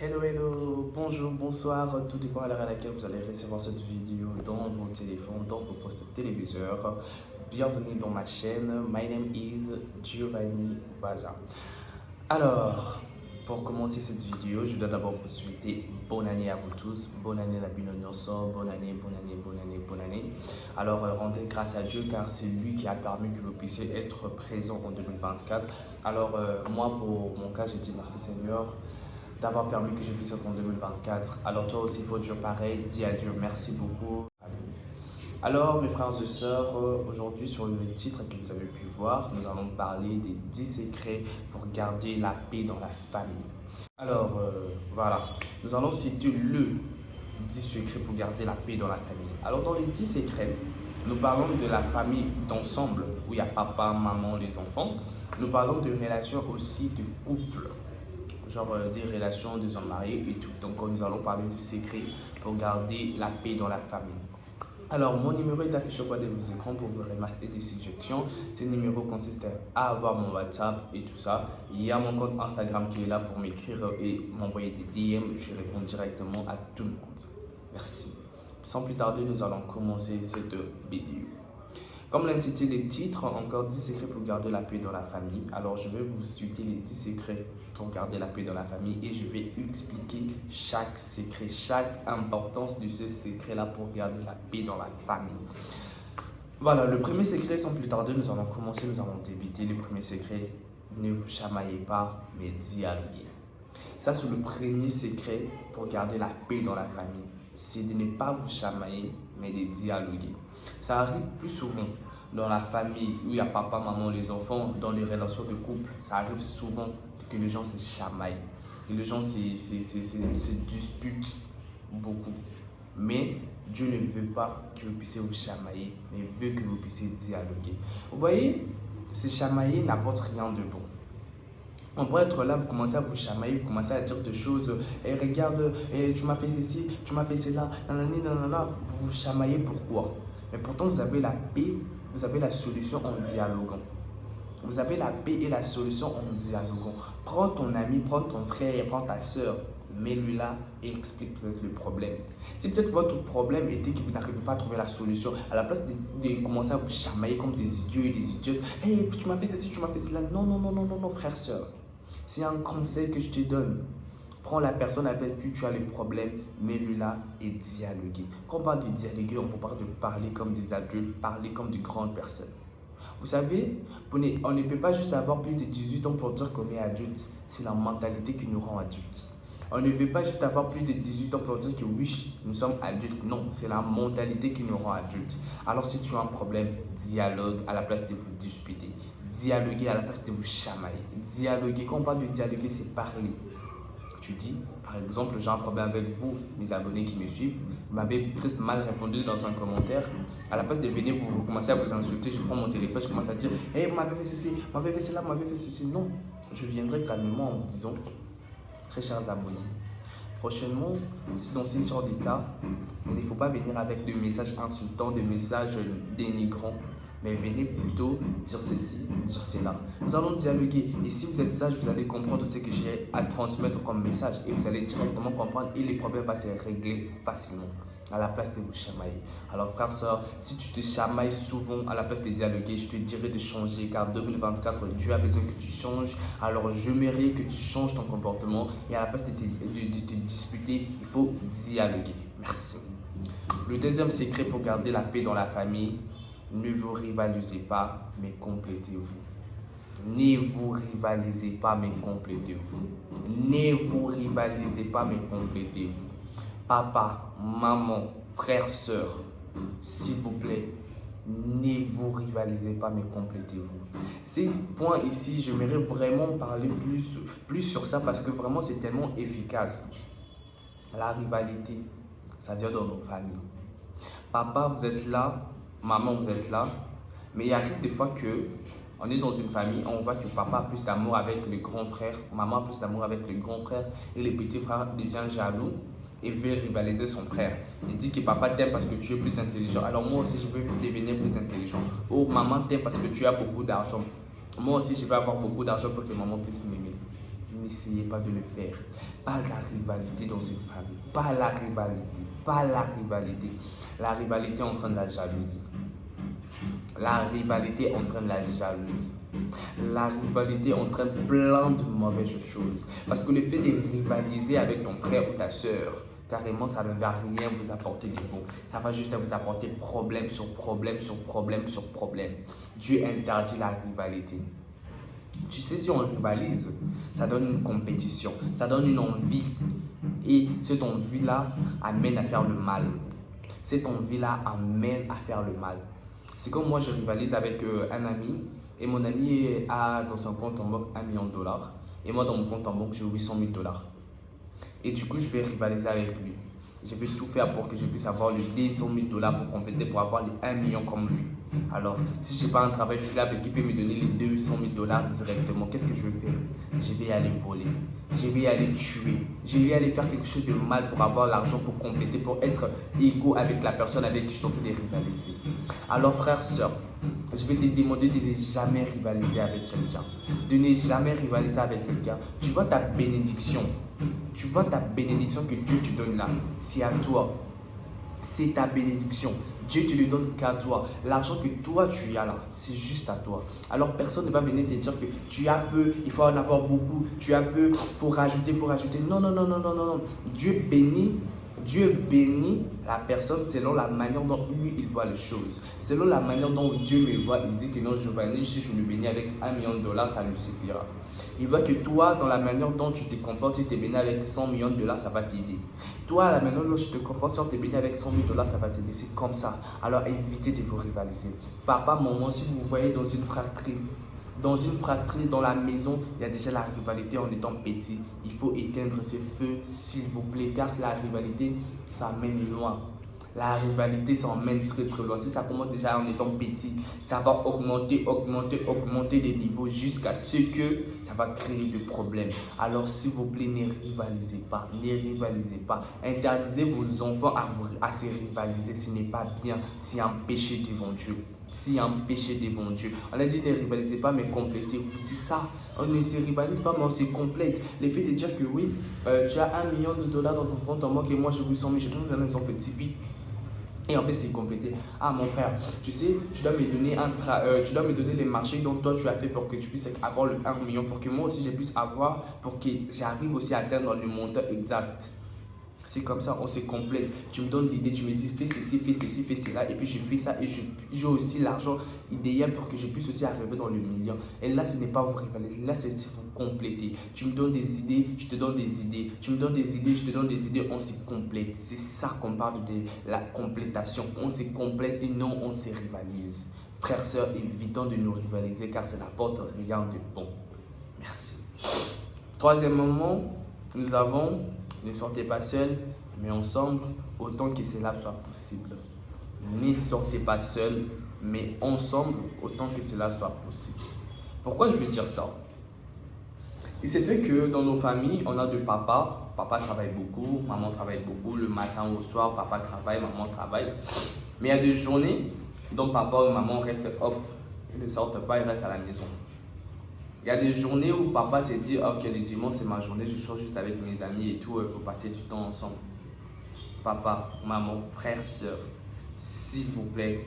Hello, bonjour, bonsoir, tout dépend à l'heure à laquelle vous allez recevoir cette vidéo dans vos téléphones, dans vos postes téléviseurs. Bienvenue dans ma chaîne, my name is Giovanni Baza. Alors, pour commencer cette vidéo, je dois d'abord vous souhaiter bonne année à vous tous, bonne année la Binonoso, bonne année, bonne année, bonne année, bonne année. Alors, rendez grâce à Dieu car c'est lui qui a permis que vous puissiez être présent en 2024. Alors, moi pour mon cas, je dis merci Seigneur d'avoir permis que je puisse être en 2024. Alors toi aussi, il faut dire pareil, dis à Dieu merci beaucoup. Alors mes frères et sœurs, aujourd'hui sur le titre que vous avez pu voir, nous allons parler des 10 secrets pour garder la paix dans la famille. Alors voilà, nous allons citer le 10 secrets pour garder la paix dans la famille. Alors dans les 10 secrets, nous parlons de la famille d'ensemble, où il y a papa, maman, les enfants. Nous parlons de relations aussi de couple, genre des relations des hommes mariés et tout. Donc nous allons parler du secret pour garder la paix dans la famille. Alors mon numéro est affiché au bas de vos écrans pour vous remarquer des suggestions. Ce numéro consiste à avoir mon WhatsApp et tout ça. Il y a mon compte Instagram qui est là pour m'écrire et m'envoyer des DM. Je réponds directement à tout le monde. Merci. Sans plus tarder, nous allons commencer cette vidéo. Comme l'intitulé des titres, encore 10 secrets pour garder la paix dans la famille. Alors, je vais vous citer les 10 secrets pour garder la paix dans la famille et je vais expliquer chaque secret, chaque importance de ce secret-là pour garder la paix dans la famille. Voilà, le premier secret, sans plus tarder, nous allons commencer, nous allons débuter. Le premier secret, ne vous chamaillez pas, mais dialoguez. Ça, c'est le premier secret pour garder la paix dans la famille. C'est de ne pas vous chamailler, mais de dialoguer. Ça arrive plus souvent dans la famille où il y a papa, maman, les enfants, dans les relations de couple. Ça arrive souvent que les gens se chamaillent, que les gens se disputent beaucoup. Mais Dieu ne veut pas que vous puissiez vous chamailler, mais veut que vous puissiez dialoguer. Vous voyez, se chamailler n'apporte rien de bon. On pourrait être là, vous commencez à vous chamailler, vous commencez à dire des choses. Et regarde, tu m'as fait ceci, tu m'as fait cela, nanani, nanana. Vous vous chamaillez pourquoi? Mais pourtant, vous avez la paix, vous avez la solution en dialoguant. Vous avez la paix et la solution en dialoguant. Prends ton ami, prends ton frère, prends ta soeur, mets-lui là et explique peut-être le problème. Si peut-être votre problème était que vous n'arrivez pas à trouver la solution, à la place de commencer à vous chamailler comme des idiots et des idiotes, hey, tu m'as fait ceci, tu m'as fait cela. Non, non, non, non, non, non, frère, soeur. C'est un conseil que je te donne. Prends la personne avec qui tu as les problèmes, mets-le là et dialoguer. Quand on parle de dialoguer, on parle de parler comme des adultes, parler comme de grandes personnes. Vous savez, on ne peut pas juste avoir plus de 18 ans pour dire qu'on est adulte. C'est la mentalité qui nous rend adultes. On ne veut pas juste avoir plus de 18 ans pour dire que oui, nous sommes adultes. Non, c'est la mentalité qui nous rend adultes. Alors si tu as un problème, dialogue à la place de vous disputer. Dialoguer à la place de vous chamailler. Dialoguer, quand on parle de dialoguer, c'est parler. Tu dis, par exemple, j'ai un problème avec vous, mes abonnés qui me suivent, vous m'avez peut-être mal répondu dans un commentaire. À la place de venir, vous commencez à vous insulter, je prends mon téléphone, je commence à dire, hey, vous m'avez fait ceci, vous m'avez fait cela, vous m'avez fait ceci. Non, je viendrai calmement en vous disant, très chers abonnés, prochainement, dans ce genre de cas, il ne faut pas venir avec des messages insultants, des messages dénigrants, mais venez plutôt dire ceci, dire cela. Nous allons dialoguer et si vous êtes sage, vous allez comprendre ce que j'ai à transmettre comme message et vous allez directement comprendre et les problèmes vont se régler facilement à la place de vous chamailler. Alors frère, soeur, si tu te chamailles souvent à la place de dialoguer, je te dirais de changer car 2024, Dieu a besoin que tu changes. Alors je j'aimerais que tu changes ton comportement et à la place de te disputer, il faut dialoguer. Merci. Le deuxième secret pour garder la paix dans la famille, ne vous rivalisez pas, mais complétez-vous. Ne vous rivalisez pas, mais complétez-vous. Ne vous rivalisez pas, mais complétez-vous. Papa, maman, frère, soeur, s'il vous plaît, ne vous rivalisez pas, mais complétez-vous. Ces points ici, j'aimerais vraiment parler plus sur ça parce que vraiment c'est tellement efficace. La rivalité, ça vient dans nos familles. Papa, vous êtes là. Maman, vous êtes là, mais il arrive des fois que on est dans une famille, on voit que papa a plus d'amour avec le grand frère, maman a plus d'amour avec le grand frère et le petit frère devient jaloux et veut rivaliser son frère. Il dit que papa t'aime parce que tu es plus intelligent, alors moi aussi je veux devenir plus intelligent. Oh, maman t'aime parce que tu as beaucoup d'argent. Moi aussi je vais avoir beaucoup d'argent pour que maman puisse m'aimer. n'essayez pas de le faire. Pas la rivalité dans une famille, pas la rivalité, pas la rivalité. La rivalité entraîne la jalousie. La rivalité entraîne la jalousie. La rivalité entraîne plein de mauvaises choses. Parce que le fait de rivaliser avec ton frère ou ta soeur, carrément, ça ne va rien vous apporter de bon. Ça va juste vous apporter problème sur problème sur problème sur problème. Dieu interdit la rivalité. Tu sais, si on rivalise, ça donne une compétition, ça donne une envie. Et cette envie-là amène à faire le mal. Cette envie-là amène à faire le mal. C'est comme moi, je rivalise avec un ami. Et mon ami a dans son compte en banque $1 million. Et moi, dans mon compte en banque, j'ai $800 000. Et du coup, je vais rivaliser avec lui. Je vais tout faire pour que je puisse avoir les $200 000 pour compléter, pour avoir les 1 million comme lui. Alors, si je n'ai pas un travail fiable qui peut me donner les $200 000 directement, qu'est-ce que je vais faire? Je vais aller voler, je vais aller tuer, je vais aller faire quelque chose de mal pour avoir l'argent, pour compléter, pour être égaux avec la personne avec qui je suis en train de rivaliser. Alors, frère, soeur, je vais te demander de ne jamais rivaliser avec quelqu'un. De ne jamais rivaliser avec quelqu'un. Tu vois ta bénédiction. Tu vois ta bénédiction que Dieu te donne là. C'est à toi. C'est ta bénédiction. Dieu te le donne qu'à toi. L'argent que toi tu as là, c'est juste à toi. Alors personne ne va venir te dire que tu as peu, il faut en avoir beaucoup. Tu as peu, il faut rajouter, il faut rajouter. Non, non, non, non, non, non, non. Dieu bénit la personne selon la manière dont lui il voit les choses. Selon la manière dont Dieu me voit, il dit que non, Giovanni, si je le bénis avec $1 million, ça lui suffira. Il voit que toi, dans la manière dont tu te comportes, si tu es béni avec $100 millions, ça va t'aider. Toi, la manière dont tu te comportes, si tu es béni avec $100 000, ça va t'aider. C'est comme ça. Alors évitez de vous rivaliser. Papa, maman, si vous voyez dans une fratrie, dans la maison, il y a déjà la rivalité en étant petit. Il faut éteindre ce feu, s'il vous plaît, car la rivalité, ça mène loin. La rivalité, ça emmène très très loin. Si ça commence déjà en étant petit, ça va augmenter les niveaux jusqu'à ce que ça va créer des problèmes. Alors s'il vous plaît, ne rivalisez pas, ne rivalisez pas. Interdisez vos enfants à se rivaliser, ce n'est pas bien, c'est un péché devant Dieu. C'est un péché devant Dieu. On a dit ne rivalisez pas, mais complétez-vous. C'est ça. On ne se rivalise pas, mais on se complète. Le fait de dire que oui, tu as $1 million dans ton compte en banque et moi j'ai 800 000, je te donne un exemple petit. Et en fait, c'est complété. Ah, mon frère, tu sais, tu dois me donner les marchés dont toi tu as fait pour que tu puisses avoir le 1 million, pour que moi aussi je puisse avoir, pour que j'arrive aussi à atteindre le montant exact. C'est comme ça, on se complète. Tu me donnes l'idée, tu me dis fais ceci, fais cela, et puis je fais ça et j'ai aussi l'argent idéal pour que je puisse aussi arriver dans le million. Et là, ce n'est pas vous rivaliser, là, c'est vous compléter. Tu me donnes des idées, je te donne des idées. Tu me donnes des idées, je te donne des idées, on se complète. C'est ça qu'on parle de la complétation. On se complète et non on se rivalise. Frères, sœurs, évitons de nous rivaliser car ça n'apporte rien de bon. Merci. Troisièmement, nous avons ne sortez pas seul, mais ensemble, autant que cela soit possible. Ne sortez pas seul, mais ensemble, autant que cela soit possible. Pourquoi je veux dire ça? Il s'est fait que dans nos familles, on a deux papas. Papa travaille beaucoup, maman travaille beaucoup. Le matin au soir, papa travaille, maman travaille. Mais il y a des journées dont papa ou maman restent off. Ils ne sortent pas, ils restent à la maison. Il y a des journées où papa s'est dit ok, le dimanche c'est ma journée, je sors juste avec mes amis et tout pour passer du temps ensemble. Papa, maman, frère, soeur, s'il vous plaît,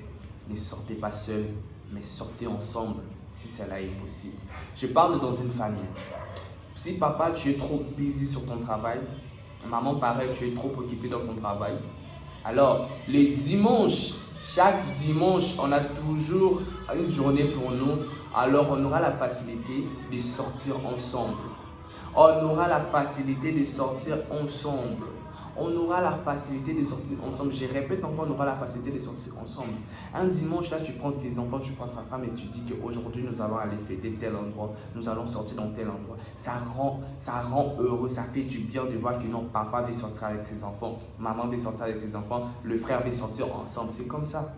ne sortez pas seul, mais sortez ensemble si cela est possible. Je parle dans une famille. Si papa, tu es trop busy sur ton travail, maman, pareil, tu es trop occupé dans ton travail. Alors, le dimanche, chaque dimanche, on a toujours une journée pour nous. Alors, on aura la facilité de sortir ensemble. On aura la facilité de sortir ensemble. On aura la facilité de sortir ensemble. Je répète encore, on aura la facilité de sortir ensemble. Un dimanche, là, tu prends tes enfants, tu prends ta femme et tu dis qu'aujourd'hui, nous allons aller fêter tel endroit. Nous allons sortir dans tel endroit. Ça rend heureux, ça fait du bien de voir que non, papa veut sortir avec ses enfants. Maman veut sortir avec ses enfants. Le frère veut sortir ensemble. C'est comme ça.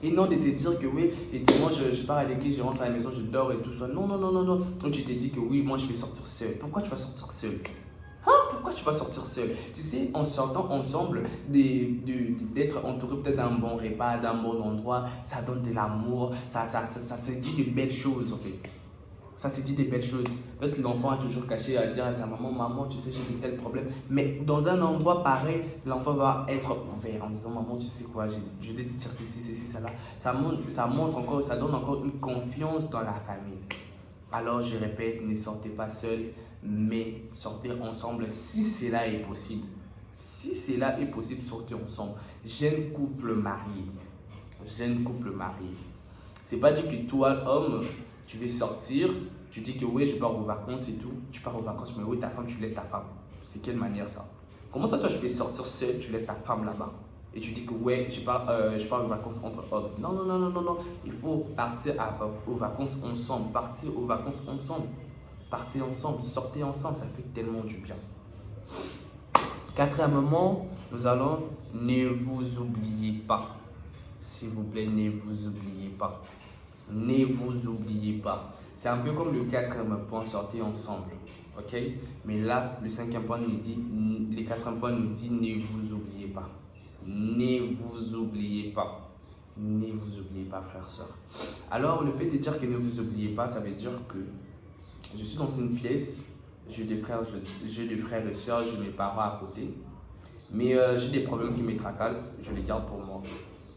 Et non de se dire que oui, et dimanche je pars à l'église, je rentre à la maison, je dors et tout ça. Non, non, non, non, non. Donc tu te dis que oui, moi je vais sortir seul. Pourquoi tu vas sortir seul? Pourquoi tu vas sortir seul? Tu sais, en sortant ensemble, d'être entouré peut-être d'un bon repas, d'un bon endroit, ça donne de l'amour, ça se dit de belles choses en fait. Ça se dit des belles choses. Peut-être l'enfant a toujours caché à dire à sa maman, maman, tu sais, j'ai de tels problèmes. Mais dans un endroit pareil, l'enfant va être ouvert en disant, maman, tu sais quoi, je vais te dire ceci, ça là. Ça montre encore, ça donne encore une confiance dans la famille. Alors, je répète, ne sortez pas seul, mais sortez ensemble si cela est possible. Si cela est possible, sortez ensemble. Jeune couple marié. Jeune couple marié. C'est pas dit que toi, homme, tu veux sortir, tu dis que oui, je pars aux vacances et tout. Tu pars aux vacances, mais oui, ta femme, tu laisses ta femme. C'est quelle manière ça? Comment ça, toi, je vais sortir seul, tu laisses ta femme là-bas? Et tu dis que ouais, je pars aux vacances entre hommes. Non, non, non, non, non, non. Il faut partir aux vacances ensemble. Partir aux vacances ensemble. Partez ensemble, sortez ensemble, ça fait tellement du bien. Quatrièmement, nous allons, ne vous oubliez pas. S'il vous plaît, ne vous oubliez pas. Ne vous oubliez pas. C'est un peu comme le quatrième point, sortez ensemble. Ok? Mais là, le cinquième point nous dit, le quatrième point nous dit, ne vous oubliez pas. Ne vous oubliez pas. Ne vous oubliez pas, frères, sœurs. Alors, le fait de dire que ne vous oubliez pas, ça veut dire que je suis dans une pièce, j'ai des frères et sœurs, j'ai mes parents à côté. Mais j'ai des problèmes qui me tracassent, je les garde pour moi.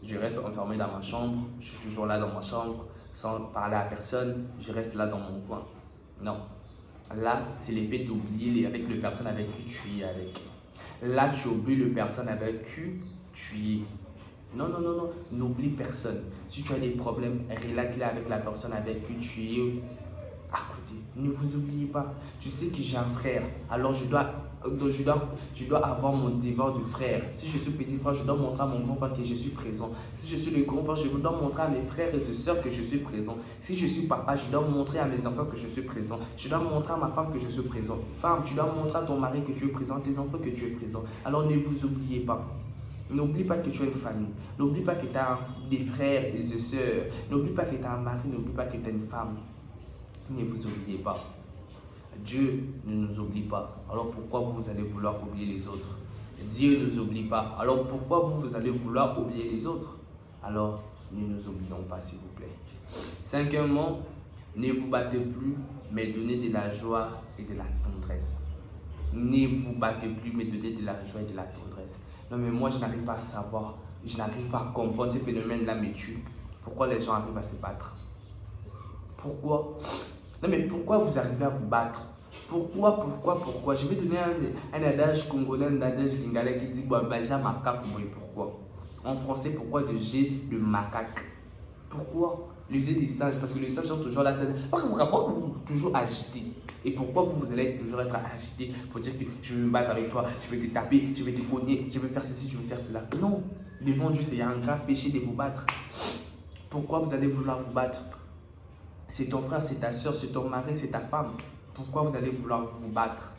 Je reste enfermé dans ma chambre, je suis toujours là dans ma chambre, sans parler à personne, je reste là dans mon coin. Non. Là, c'est l'effet d'oublier avec les personnes avec qui tu es avec. Là, tu oublies les personnes avec qui tu es. Non, non, non, non, n'oublie personne. Si tu as des problèmes, relate-les avec la personne avec qui tu es à côté. Ne vous oubliez pas. Tu sais que j'ai un frère, alors je dois avoir mon devoir de frère. Si je suis petit frère, je dois montrer à mon grand frère que je suis présent. Si je suis le grand frère, je dois montrer à mes frères et sœurs que je suis présent. Si je suis papa, je dois montrer à mes enfants que je suis présent. Je dois montrer à ma femme que je suis présent. Femme, tu dois montrer à ton mari que tu es présent, à tes enfants que tu es présent. Alors ne vous oubliez pas. N'oublie pas que tu as une famille. N'oublie pas que tu as des frères et des sœurs. N'oublie pas que tu as un mari. N'oublie pas que tu as une femme. Ne vous oubliez pas. Dieu ne nous oublie pas. Alors pourquoi vous allez vouloir oublier les autres? Dieu ne nous oublie pas. Alors pourquoi vous allez vouloir oublier les autres? Alors ne nous oublions pas, s'il vous plaît. Cinquièmement, ne vous battez plus, mais donnez de la joie et de la tendresse. Ne vous battez plus, mais donnez de la joie et de la tendresse. Non, mais moi, je n'arrive pas à savoir, je n'arrive pas à comprendre ces phénomènes-là me tuent. Pourquoi les gens arrivent à se battre? Pourquoi? Non, mais pourquoi vous arrivez à vous battre? Pourquoi? Je vais donner un adage congolais, un adage lingala qui dit Baja macaque. Pourquoi? En français, pourquoi le G de macaque? Pourquoi? Le G des singes, parce que les singes ont toujours la tête. Pourquoi vous toujours agité? Et pourquoi vous allez toujours être agité pour dire que je vais me battre avec toi, je vais te taper, je vais te cogner, je vais faire ceci, je vais faire cela? Non, devant Dieu, c'est un grave péché de vous battre. Pourquoi vous allez vouloir vous battre? C'est ton frère, c'est ta soeur, c'est ton mari, c'est ta femme. Pourquoi vous allez vouloir vous battre?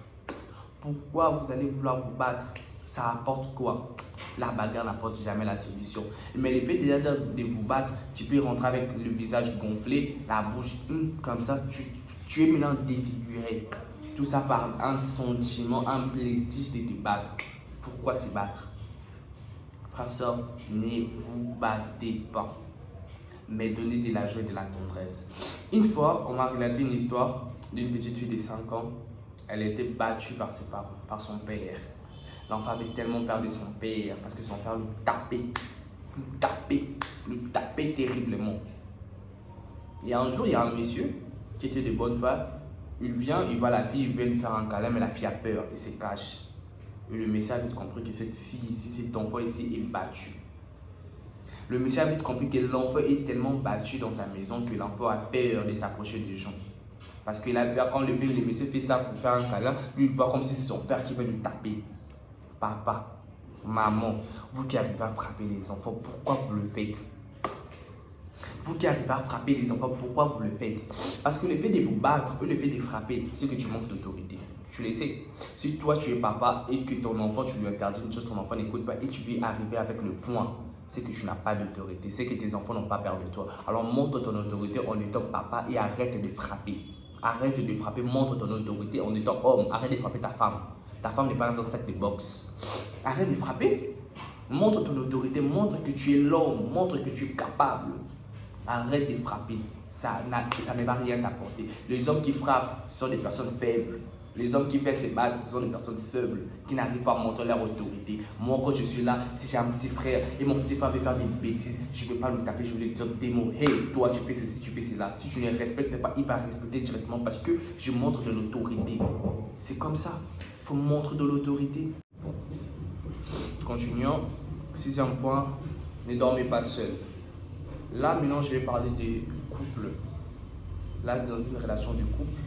Pourquoi vous allez vouloir vous battre? Ça apporte quoi? La bagarre n'apporte jamais la solution. Mais le fait déjà de vous battre, tu peux rentrer avec le visage gonflé, la bouche comme ça, tu es maintenant défiguré. Tout ça par un sentiment, un plaisir de te battre. Pourquoi se battre? Frères, sœurs, ne vous battez pas, mais donnez de la joie et de la tendresse. Une fois, on m'a relaté une histoire d'une petite fille de 5 ans. Elle était battue par ses parents, par son père. L'enfant avait tellement peur de son père parce que son père le tapait terriblement. Et un jour, il y a un monsieur qui était de bonne foi. Il vient, il voit la fille, il veut lui faire un câlin, mais la fille a peur et se cache. Et le monsieur a vite compris que cette fille ici, cet enfant ici est battu. Le monsieur a vite compris que l'enfant est tellement battu dans sa maison que l'enfant a peur de s'approcher des gens. Parce qu'il a peur quand le monsieur fait ça pour faire un câlin, lui il voit comme si c'est son père qui veut lui taper. Papa, maman, vous qui arrivez à frapper les enfants, pourquoi vous le faites? Vous qui arrivez à frapper les enfants, pourquoi vous le faites? Parce que le fait de vous battre ou le fait de frapper, c'est que tu manques d'autorité. Tu le sais. Si toi tu es papa et que ton enfant, tu lui interdis une chose, ton enfant n'écoute pas et tu veux arriver avec le point, c'est que tu n'as pas d'autorité, c'est que tes enfants n'ont pas peur de toi. Alors montre ton autorité en étant papa et arrête de frapper. Arrête de frapper, montre ton autorité en étant homme. Arrête de frapper ta femme. Ta femme n'est pas dans un sac de boxe. Arrête de frapper. Montre ton autorité, montre que tu es l'homme, montre que tu es capable. Arrête de frapper, ça ne va rien t'apporter. Les hommes qui frappent, ce sont des personnes faibles. Les hommes qui veulent se battre, ce sont des personnes faibles, qui n'arrivent pas à montrer leur autorité. Moi, quand je suis là, si j'ai un petit frère et mon petit frère veut faire des bêtises, je ne vais pas le taper, je vais lui dire des mots. Hey, toi, tu fais ceci, tu fais cela. Si tu ne le respectes pas, il va respecter directement parce que je montre de l'autorité. C'est comme ça. Il faut montrer de l'autorité. Bon. Continuons. 6e point, ne dormez pas seul. Là, maintenant, je vais parler des couples. Là, dans une relation de couple,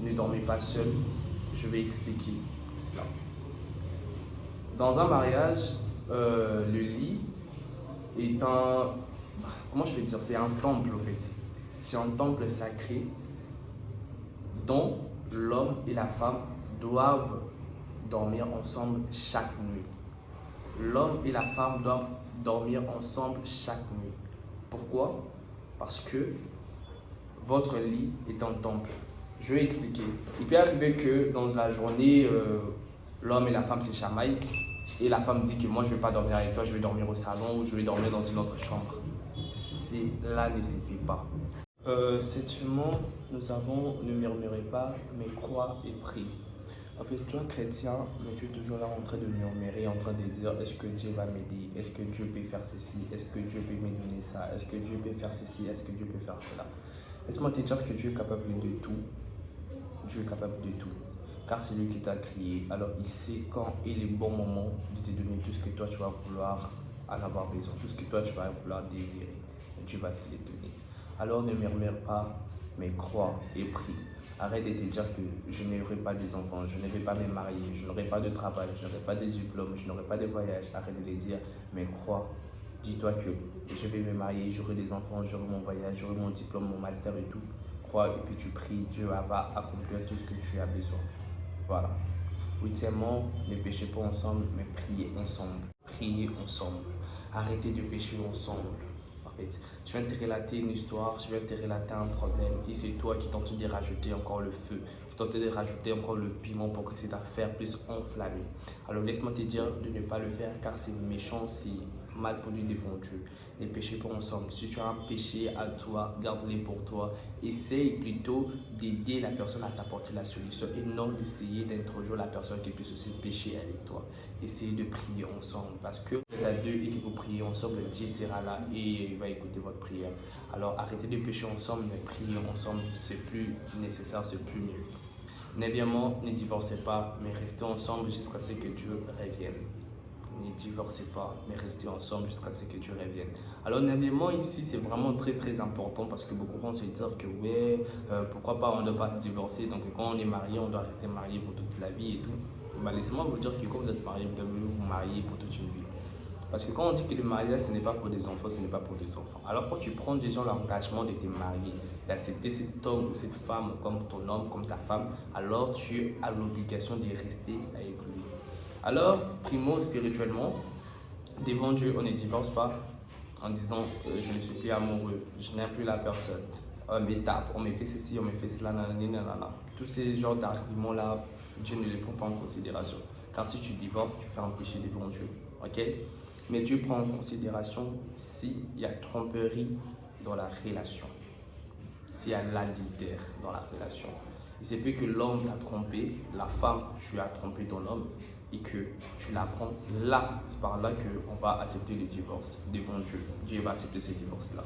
ne dormez pas seul. Je vais expliquer cela. Dans un mariage, le lit est un... Comment je vais dire? C'est un temple, en fait. C'est un temple sacré dont l'homme et la femme doivent dormir ensemble chaque nuit. L'homme et la femme doivent dormir ensemble chaque nuit. Pourquoi? Parce que votre lit est un temple. Je vais expliquer. Il peut arriver que dans la journée, l'homme et la femme se chamaillent et la femme dit que moi je ne vais pas dormir avec toi, je vais dormir au salon ou je vais dormir dans une autre chambre. Cela ne suffit pas. Septièmement, nous avons ne murmurez pas, mais crois et prie. En fait, toi chrétien, mais tu es toujours là en train de murmurer, en train de dire est-ce que Dieu va m'aider, est-ce que Dieu peut faire ceci, est-ce que Dieu peut me donner ça, est-ce que Dieu peut faire ceci, est-ce que Dieu peut faire cela. Laisse-moi te dire que Dieu est capable de tout. Dieu est capable de tout. Car c'est lui qui t'a créé. Alors il sait quand est le bon moment de te donner tout ce que toi tu vas vouloir en avoir besoin, tout ce que toi tu vas vouloir désirer. Dieu va te le donner. Alors ne murmure pas, mais crois et prie. Arrête de te dire que je n'aurai pas des enfants, je ne vais pas me marier, je n'aurai pas de travail, je n'aurai pas de diplôme, je n'aurai pas de voyage. Arrête de le dire, mais crois. Dis-toi que je vais me marier, j'aurai des enfants, j'aurai mon voyage, j'aurai mon diplôme, mon master et tout. Crois et puis tu pries, Dieu va accomplir tout ce que tu as besoin. Voilà. 8e, ne péchez pas ensemble, mais priez ensemble. Priez ensemble. Arrêtez de pécher ensemble. En fait, je viens te relater une histoire, je viens te relater un problème et c'est toi qui tentes de rajouter encore le feu, qui tentes de rajouter encore le piment pour que cette affaire puisse enflammer. Alors laisse-moi te dire de ne pas le faire car c'est méchant, c'est mal produit devant Dieu. Ne péchez pas ensemble. Si tu as un péché à toi, garde-le pour toi. Essaye plutôt d'aider la personne à t'apporter la solution et non d'essayer d'introduire la personne qui puisse aussi pécher avec toi. Essayez de prier ensemble parce que vous êtes à deux et que vous priez ensemble, Dieu sera là et il va écouter votre prière. Alors arrêtez de pécher ensemble, mais priez ensemble, c'est plus nécessaire, c'est plus mieux. 9e, ne divorcez pas, mais restez ensemble jusqu'à ce que Dieu revienne. Ne divorcez pas, mais restez ensemble jusqu'à ce que Dieu revienne. Alors, 9e, ici, c'est vraiment très important parce que beaucoup vont se dire que ouais, pourquoi pas, on ne doit pas divorcer. Donc, quand on est marié, on doit rester marié pour toute la vie et tout. Bah, laissez-moi vous dire que quand vous êtes marié, vous devez vous marier pour toute une vie. Parce que quand on dit que le mariage, ce n'est pas pour des enfants, ce n'est pas pour des enfants. Alors, quand tu prends déjà l'engagement de te marier, d'accepter cet homme ou cette femme comme ton homme, comme ta femme, alors tu as l'obligation de rester avec lui. Alors, primo, spirituellement, devant Dieu, on ne divorce pas en disant je ne suis plus amoureux, je n'aime plus la personne, on me tape, on me fait ceci, on me fait cela, nanana. Tous ces genres d'arguments-là, Dieu ne les prend pas en considération. Car si tu divorces, tu fais un péché devant Dieu. Ok? Mais Dieu prend en considération s'il y a tromperie dans la relation, s'il y a l'adultère dans la relation. Il se peut que l'homme t'a trompé, la femme, tu as trompé ton homme et que tu l'apprends là, c'est par là qu'on va accepter le divorce devant Dieu. Dieu va accepter ce divorce-là.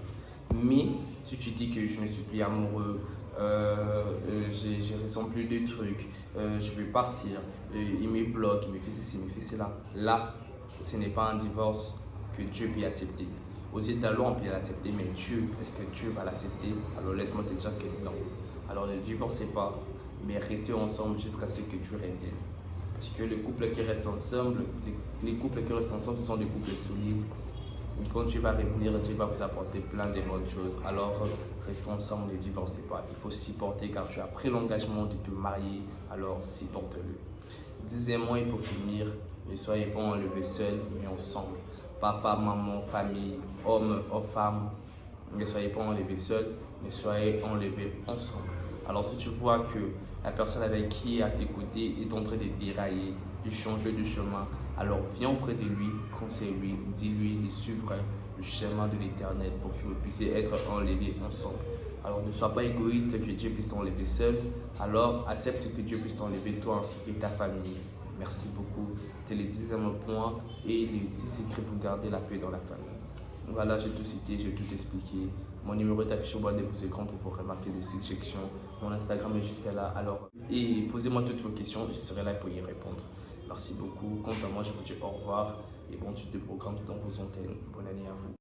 Mais si tu dis que je ne suis plus amoureux, je ne ressens plus de trucs, je vais partir, il me bloque, il me fait ceci, il me fait cela, là, ce n'est pas un divorce que Dieu peut accepter. Aux yeux de la loi, on peut l'accepter, mais Dieu, est-ce que Dieu va l'accepter? Alors laisse-moi te dire que non. Alors ne divorcez pas, mais restez ensemble jusqu'à ce que Dieu revienne. Parce que les couples qui restent ensemble, les couples qui restent ensemble, ce sont des couples solides. Et quand Dieu va revenir, Dieu va vous apporter plein de bonnes choses. Alors restons ensemble, ne divorcez pas. Il faut supporter car tu as pris l'engagement de te marier, alors supporte-le. 10e, et pour finir, ne soyez pas enlevés seuls, mais ensemble. Papa, maman, famille, homme, femme, ne soyez pas enlevés seuls, mais soyez enlevés ensemble. Alors si tu vois que la personne avec qui est à tes côtés est en train de dérailler, de changer de chemin, alors viens auprès de lui, conseille-lui, dis-lui de suivre le chemin de l'éternel pour que vous puissiez être enlevés ensemble. Alors ne sois pas égoïste, que Dieu puisse t'enlever seul. Alors accepte que Dieu puisse t'enlever toi ainsi que ta famille. Merci beaucoup. C'était le 10e point et les 10 secrets pour garder la paix dans la famille. Voilà, j'ai tout cité, j'ai tout expliqué. Mon numéro est affiché au bas de vos écrans pour vous remarquer des suggestions. Mon Instagram est juste là. Alors, et posez-moi toutes vos questions, je serai là pour y répondre. Merci beaucoup. Quant à moi, je vous dis au revoir et bon suite de programme dans vos antennes. Bonne année à vous.